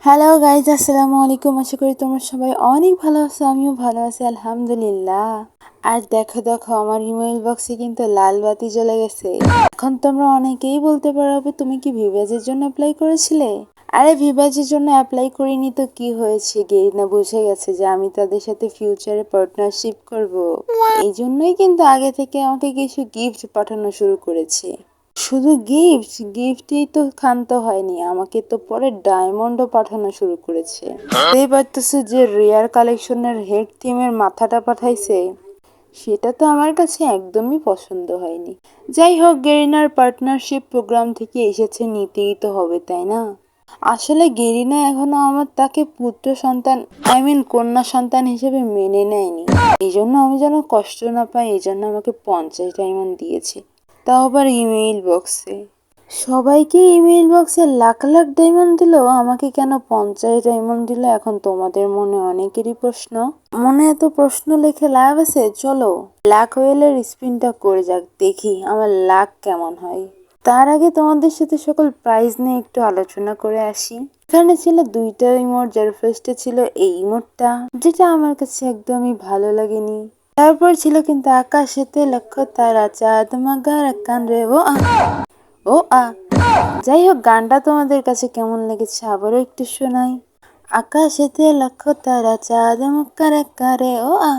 Hello guys, আসসালামু আলাইকুম। আশা করি তোমরা সবাই অনেক ভালো আছো, আমিও ভালো আছি আলহামদুলিল্লাহ। আর দেখো দেখো আমার ইমেল বক্সে কিন্তু লাল বাতি জ্বলে গেছে। এখন তোমরা অনেকেই বলতে পারবে, তুমি কি ভিভাজের জন্য অ্যাপ্লাই করেছিলে? আরে ভিভাজের জন্য অ্যাপ্লাই করিনি তো কি হয়েছে, গেরিনা বুঝে গেছে যে আমি তাদের সাথে ফিউচারে পার্টনারশিপ করব। এই জন্যই কিন্তু আগে থেকে আমাকে কিছু গিফট পাঠানো শুরু করেছে। শুধু গিফটই তো ক্ষান্ত হয়নি, আমাকে তো পরে ডায়মন্ডও পাঠানো শুরু করেছে। বুঝতেই পারতেছে যে রেয়ার কালেকশনের হেড থিমের মাথাটা পাঠাইছে, সেটা তো আমার কাছে একদমই পছন্দ হয়নি। যাই হোক, গেরিনার পার্টনারশিপ প্রোগ্রাম থেকে এসেছে, নিতেই তো হবে তাই না? আসলে গেরিনা এখনো আমার তাকে পুত্র সন্তান কন্যা সন্তান হিসেবে মেনে নেয়নি। এই জন্য আমি যেন কষ্ট না পাই, এই জন্য আমাকে 50 ডায়মন্ড দিয়েছে, তাও আবার ইমেইল বক্সে। সবাইকে ইমেইল বক্সে লাখ লাখ ডায়মন্ড দিল, আমাকে কেন 50 ডায়মন্ড দিল? এখন তোমাদের মনে অনেকেরই প্রশ্ন। মনে এত প্রশ্ন লিখে লাভ আছে? চলো লাক ওয়েলের স্পিনটা করে যাক, দেখি আমার লাক কেমন হয়। তার আগে তোমাদের সাথে সকল প্রাইজ নিয়ে একটু আলোচনা করে আসি। এখানে ছিল দুইটা ইমোট, যার ফার্স্টে ছিল এই ইমোটটা, যেটা আমার কাছে একদমই ভালো লাগেনি। তারপর ছিল কিন্তু আকাশেতে লক্ষ্য তারা, চাঁদ মাগার কান রে ও আ। যাই হোক, গানটা তোমাদের কাছে কেমন লেগেছে আবারও একটু শোনাই। আকাশেতে লক্ষ্য তারা, চাঁদ মাগার কারে ও আ।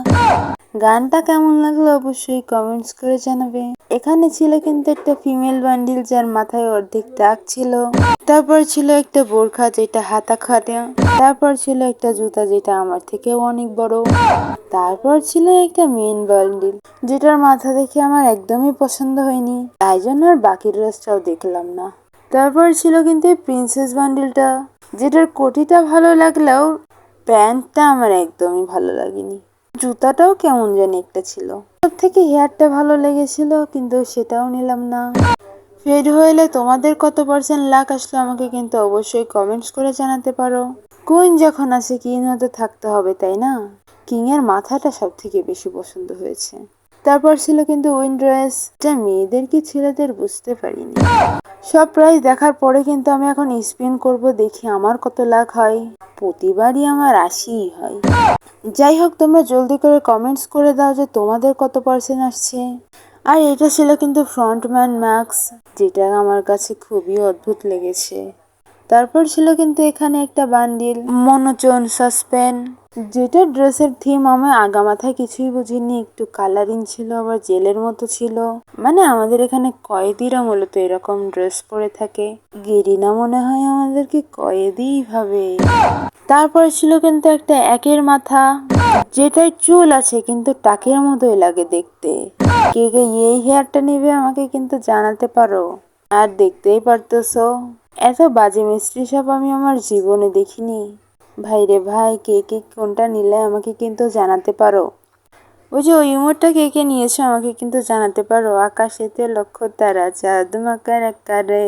গানটা কেমন লাগলো অবশ্যই কমেন্টস করে জানাবে। এখানে ছিল কিন্তু একটা ফিমেল বান্ডিল, যার মাথায় অর্ধেক দাগ ছিল। তারপর ছিল একটা বোরখা যেটা হাতা খাটে। তারপর ছিল একটা জুতা যেটা আমার থেকেও অনেক বড়। তারপর ছিল একটা মেন বান্ডিল, যেটার মাথা দেখে আমার একদমই পছন্দ হয়নি, তাই জন্য আর বাকি ড্রেসটাও দেখলাম না। তারপর ছিল কিন্তু প্রিন্সেস বান্ডিলটা, যেটার কোটিটা ভালো লাগলেও প্যান্টটা আমার একদমই ভালো লাগেনি। জুতাটাও কেমন জানি একটা ছিল। সব থেকে হেয়ারটা ভালো লেগেছিল, কিন্তু সেটাও নিলাম না। ফেড হইলে তোমাদের কত পার্সেন্ট লাক আসলো আমাকে কিন্তু অবশ্যই কমেন্টস করে জানাতে পারো। কুইন যখন আছে কিং হতে থাকতে হবে তাই না? কিং এর মাথাটা সব থেকে বেশি পছন্দ হয়েছে। তারপর ছিল কিন্তু উইন্ড্রেস, যা মেয়েদের কি ছেলেদের বুঝতে পারিনি। সব প্রাইস দেখার পরে কিন্তু আমি এখন স্পিন করব, দেখি আমার কত লাখ হয়। প্রতিবারই আমার 80 হয়। যাই হোক, তোমরা জলদি করে কমেন্টস করে দাও যে তোমাদের কত পার্সেন্ট আসছে। আর এটা ছিল কিন্তু ফ্রন্টম্যান ম্যাক্স, যেটা আমার কাছে খুবই অদ্ভুত লেগেছে। তারপর ছিল কিন্তু এখানে একটা বান্ডিল মনোচন সাসপেন, যেটা ড্রেসের থিম আমি আগা মাথায় কিছুই বুঝিনি, একটু কালারিং ছিল, আবার জেলের মতো ছিল। মানে আমাদের এখানে কয়েদিরা মূলত এরকম ড্রেস পরে থাকে। গেরিনা মনে হয় আমাদেরকে কয়েদিই ভাবে। তারপর ছিল কিন্তু একটা একের মাথা, যেটায় চুল আছে কিন্তু টাকের মতোই লাগে দেখতে। কে কে এই হেয়ারটা নেবে আমাকে কিন্তু জানাতে পারো। আর দেখতেই পারতেছো, এত বাজে মিস্ত্রি সব আমি আমার জীবনে দেখিনি। ভাই রে ভাই, কে কে কোনটা নিলে আমাকে কিন্তু জানাতে পারো। ওই যে ওই ইমোটটা কে কে নিয়েছো আমাকে কিন্তু জানাতে পারো। আকাশেতে লক্ষ্য তারা, চাঁদ মাকার আকারে।